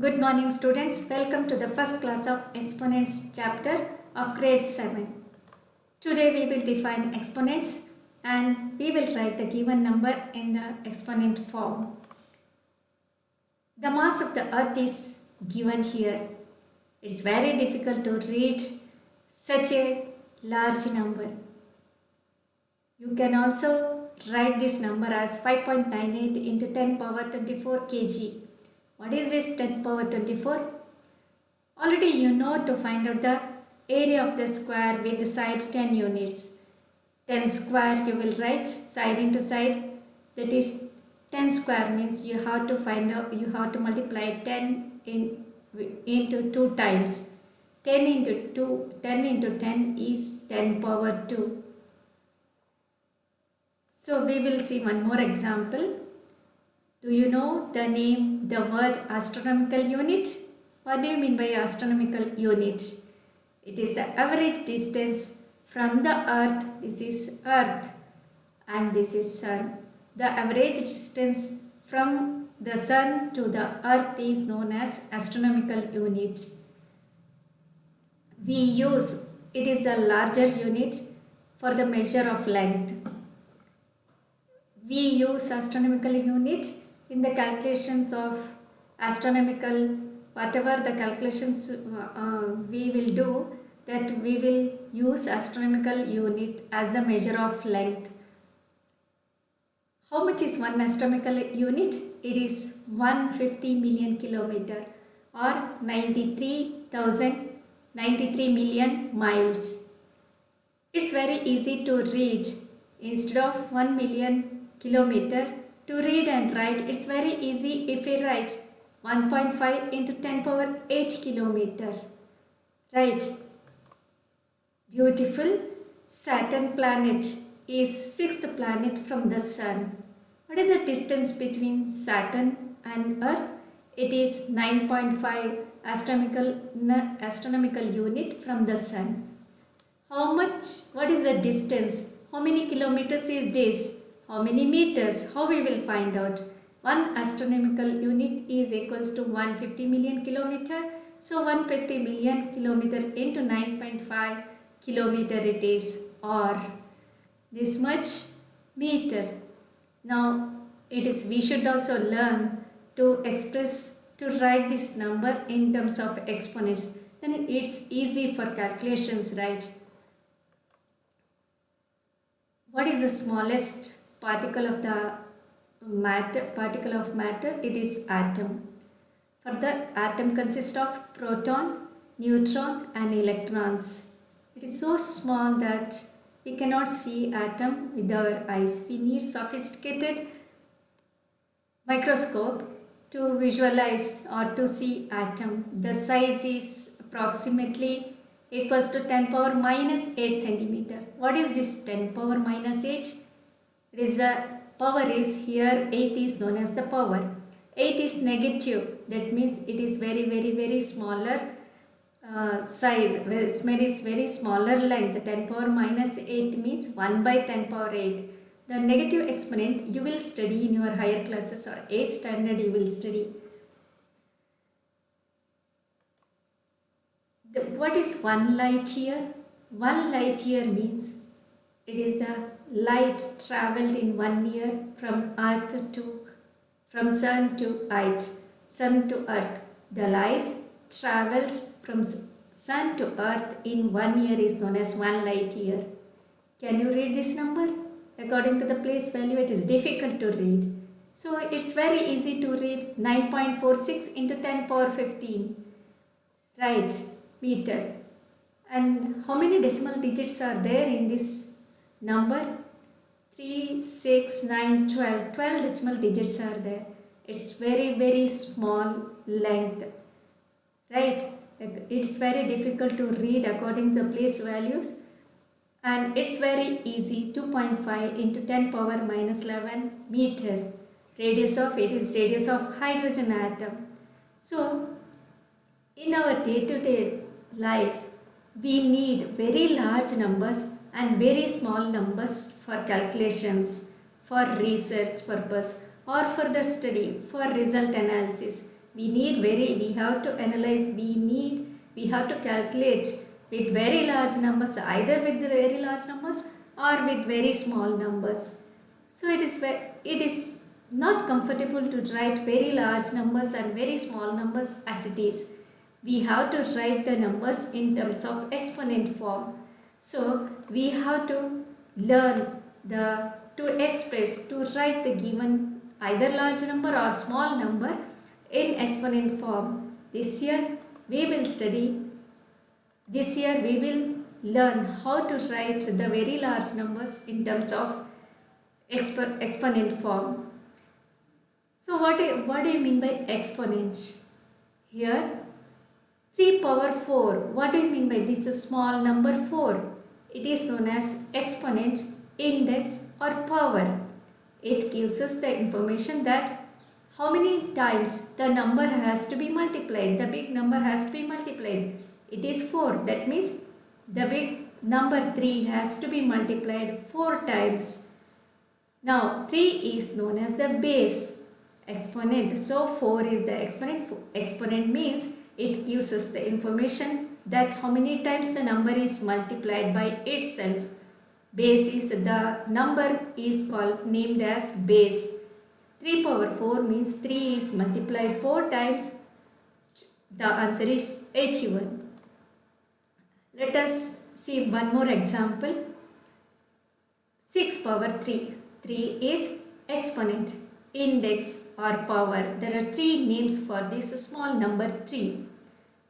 Good morning students, welcome to the first class of exponents chapter of grade 7. Today we will define exponents and we will write the given number in the exponent form. The mass of the earth is given here. It's very difficult to read such a large number. You can also write this number as 5.98 into 10 power 24 kg. What is this 10 power 24? Already you know to find out the area of the square with the side 10 units. 10 square you will write side into side, that is 10 square means you have to find out, you have to multiply 10 into 2 times. 10 into 10 is 10 power 2. So we will see one more example. Do you know the name, the word astronomical unit? What do you mean by astronomical unit? It is the average distance from the earth. This is earth and this is sun. The average distance from the sun to the earth is known as astronomical unit. It is a larger unit for the measure of length. We use astronomical unit in the calculations of astronomical, whatever the calculations we will do, that we will use astronomical unit as the measure of length. How much is one astronomical unit? It is 150 million kilometer or 93 million miles. It's very easy to read. Instead of 1 million kilometer, to read and write, it's very easy if we write 1.5 into 10 power 8 kilometer. Right? Beautiful. Saturn planet is sixth planet from the sun. What is the distance between Saturn and Earth? It is 9.5 astronomical unit from the sun. What is the distance? How many kilometers is this? How many meters? How we will find out? One astronomical unit is equals to 150 million kilometer. So 150 million kilometer into 9.5 kilometer it is, or this much meter. Now we should also learn to write this number in terms of exponents. Then it's easy for calculations, right? What is the smallest particle of matter? It is atom. For the atom consists of proton, neutron and electrons. It is so small that we cannot see atom with our eyes. We need sophisticated microscope to visualize or to see atom. The size is approximately equals to 10 power minus 8 centimeter. What is this 10 power minus 8? It is the power is here, 8 is known as the power. 8 is negative, that means it is very smaller size, it is very smaller length. 10 power minus 8 means 1 by 10 power 8. The negative exponent you will study in your higher classes or 8th standard you will study. What is 1 light year? 1 light year means it is the light travelled in 1 year from sun to earth. The light travelled from sun to earth in 1 year is known as 1 light year. Can you read this number? According to the place value, it is difficult to read. So it's very easy to read 9.46 into 10 power 15. Right, meter. And how many decimal digits are there in this number? 3, 6, 9, 12. 12 decimal digits are there. It's very small length. Right? It's very difficult to read according to the place values. And it's very easy. 2.5 into 10 power minus 11 meter. Radius of hydrogen atom. So, in our day-to-day life, we need very large numbers and very small numbers for calculations, for research purpose or for the study, for result analysis. we have to analyze, we have to calculate with very large numbers, either with the very large numbers or with very small numbers. So it is not comfortable to write very large numbers and very small numbers as it is. We have to write the numbers in terms of exponent form. So we have to learn to write the given either large number or small number in exponent form. This year we will learn how to write the very large numbers in terms of exponent form. So what do you mean by exponent? Here 3 power 4. What do you mean by this? A small number 4. It is known as exponent, index or power. It gives us the information that how many times the number has to be multiplied. The big number has to be multiplied. It is 4. That means the big number 3 has to be multiplied 4 times. Now 3 is known as the base exponent. So 4 is the exponent. Exponent means it gives us the information that how many times the number is multiplied by itself. Base is the number is named as base. 3 power 4 means 3 is multiplied 4 times. The answer is 81. Let us see one more example. 6 power 3. 3 is exponent, index or power. There are 3 names for this small number 3.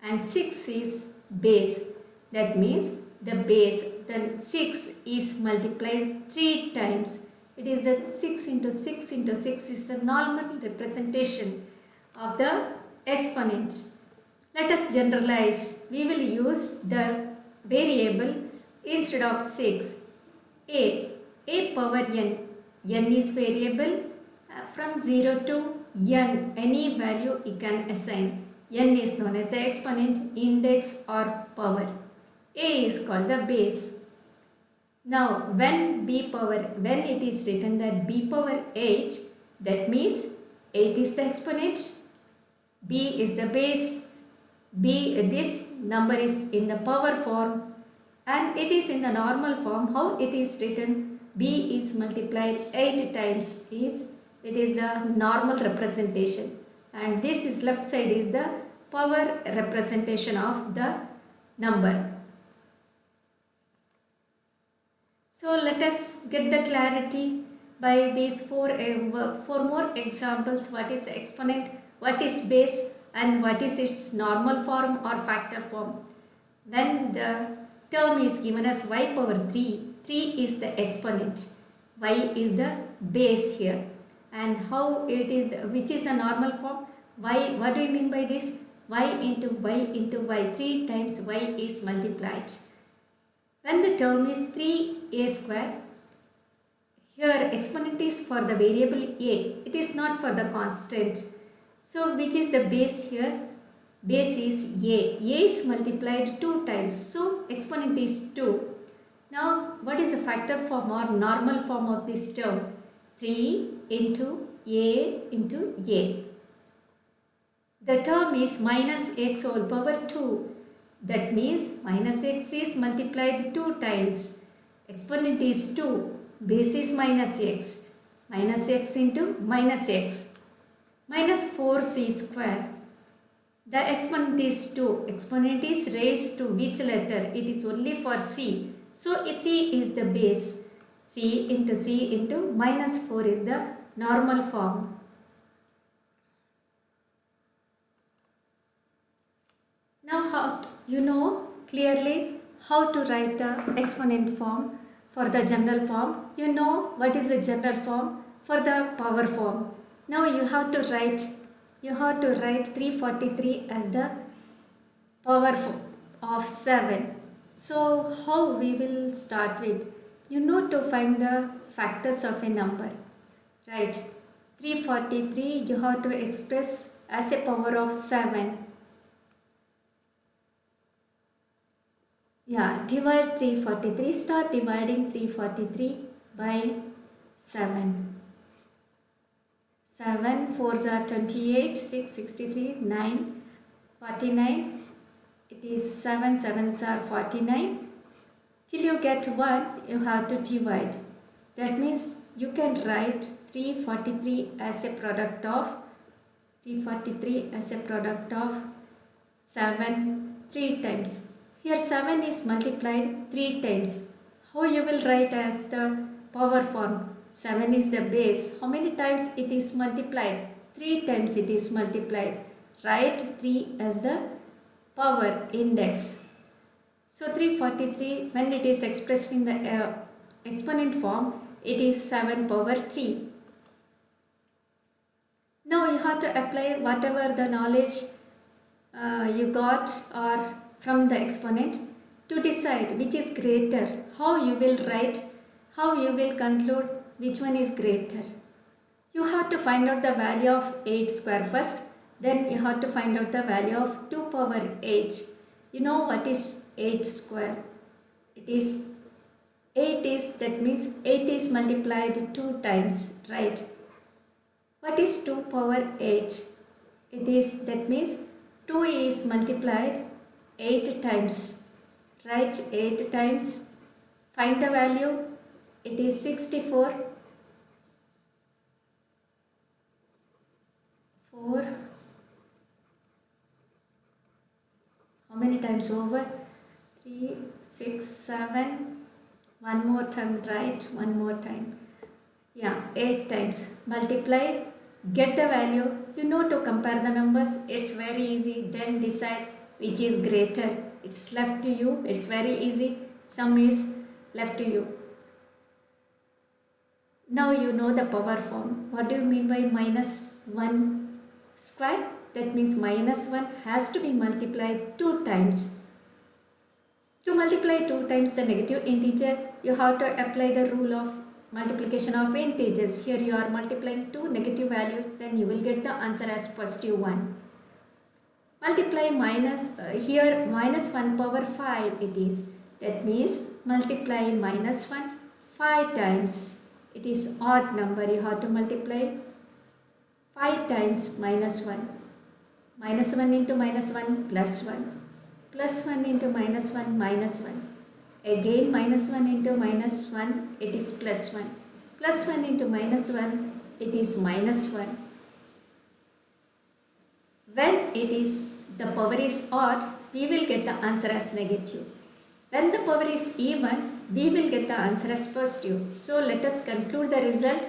And 6 is base. That means the base, then 6 is multiplied 3 times. It is that 6 into 6 into 6 is a normal representation of the exponent. Let us generalize. We will use the variable instead of 6. A power n. N is variable from 0 to n. Any value you can assign. N is known as the exponent, index or power. A is called the base. Now when it is written that b power 8, that means 8 is the exponent, b is the base, this number is in the power form and it is in the normal form. How it is written? B is multiplied 8 times it is a normal representation. And this is left side is the power representation of the number. So let us get the clarity by these four more examples. What is exponent, what is base and what is its normal form or factor form. When the term is given as y power 3, 3 is the exponent, y is the base here. And how it is, which is the normal form? Y, what do you mean by this? Y into y, 3 times y is multiplied. When the term is 3a square, here exponent is for the variable a, it is not for the constant. So which is the base here? Base is a is multiplied 2 times, so exponent is 2. Now what is the factor form or normal form of this term? 3 into a into a. The term is minus x whole power 2. That means minus x is multiplied 2 times. Exponent is 2. Base is minus x. Minus x into minus x. Minus 4c square. The exponent is 2. Exponent is raised to which letter? It is only for c. So c is the base. C into minus 4 is the normal form. Now you know clearly how to write the exponent form for the general form. You know what is the general form for the power form. Now you have to write 343 as the power of 7. So how we will start with? You know to find the factors of a number. Right. 343 you have to express as a power of 7. Yeah, divide 343. Start dividing 343 by 7. 7 4s are 28, 6 63, 9 49. It is 7 7s are 49. Till you get 1, you have to divide. That means you can write 343 as a product of 7 3 times. Here 7 is multiplied 3 times. How you will write as the power form? 7 is the base. How many times it is multiplied? 3 times it is multiplied. Write 3 as the power index. So 343, when it is expressed in the exponent form, it is 7 power 3. Now you have to apply whatever the knowledge you got or from the exponent to decide which is greater. How you will write, how you will conclude which one is greater. You have to find out the value of 8 square first. Then you have to find out the value of 2 power 8. You know what is 8 square? It is 8 is, that means 8 is multiplied 2 times, right? What is 2 power 8? It is, that means 2 is multiplied 8 times, right? 8 times. Find the value. It is 64. 4. How many times over? 3, 6, 7. One more time, right? One more time. Yeah, 8 times. Multiply, get the value. You know to compare the numbers. It's very easy. Then decide which is greater. It's left to you. It's very easy. Sum is left to you. Now you know the power form. What do you mean by minus 1 square? That means minus 1 has to be multiplied 2 times. To multiply 2 times the negative integer, you have to apply the rule of multiplication of integers. Here you are multiplying 2 negative values, then you will get the answer as positive 1. Multiply minus, here minus 1 power 5 it is. That means multiply minus 1 5 times. It is odd number, you have to multiply 5 times minus 1. Minus 1 into minus 1 plus 1. Plus 1 into minus 1 minus 1. Again minus 1 into minus 1, it is plus 1. Plus 1 into minus 1, it is minus 1. When it is, the power is odd, we will get the answer as negative. When the power is even, we will get the answer as positive. So let us conclude the result.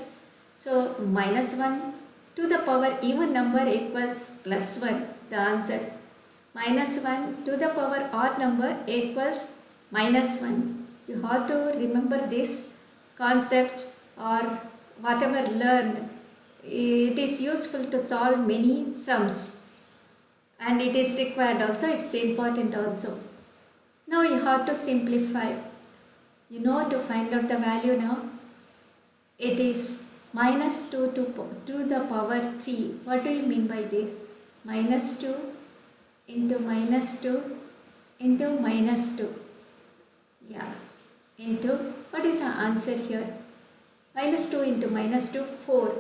So minus 1 to the power even number equals plus 1, the answer. Minus 1 to the power odd number equals minus 1. You have to remember this concept or whatever learned. It is useful to solve many sums. And it is required also, it's important also. Now you have to simplify. You know to find out the value now. It is minus 2 to the power 3. What do you mean by this? Minus 2 into minus 2 into minus 2. Yeah, into, what is the answer here? Minus 2 into minus 2, 4.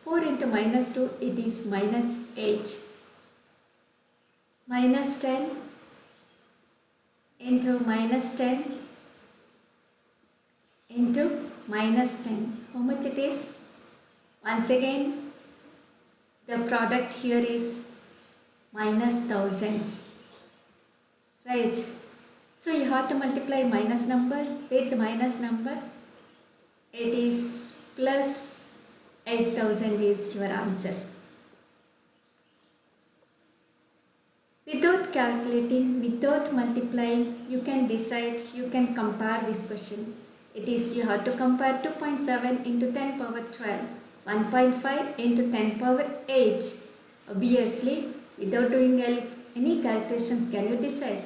4 into minus 2, it is minus 8. Minus 10 into minus 10 into minus 10. How much it is? Once again, the product here is minus 1000, right? So you have to multiply minus number with minus number. It is plus 8000 is your answer. Without calculating, without multiplying, you can decide, you can compare this question. It is, you have to compare 2.7 into 10 power 12, 1.5 into 10 power 8. Obviously, without doing any calculations, can you decide?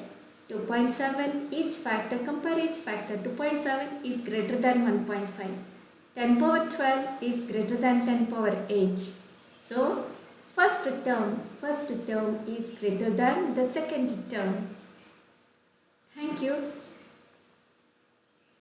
2.7, each factor, compare each factor. 2.7 is greater than 1.5. 10 power 12 is greater than 10 power 8. So, first term is greater than the second term. Thank you.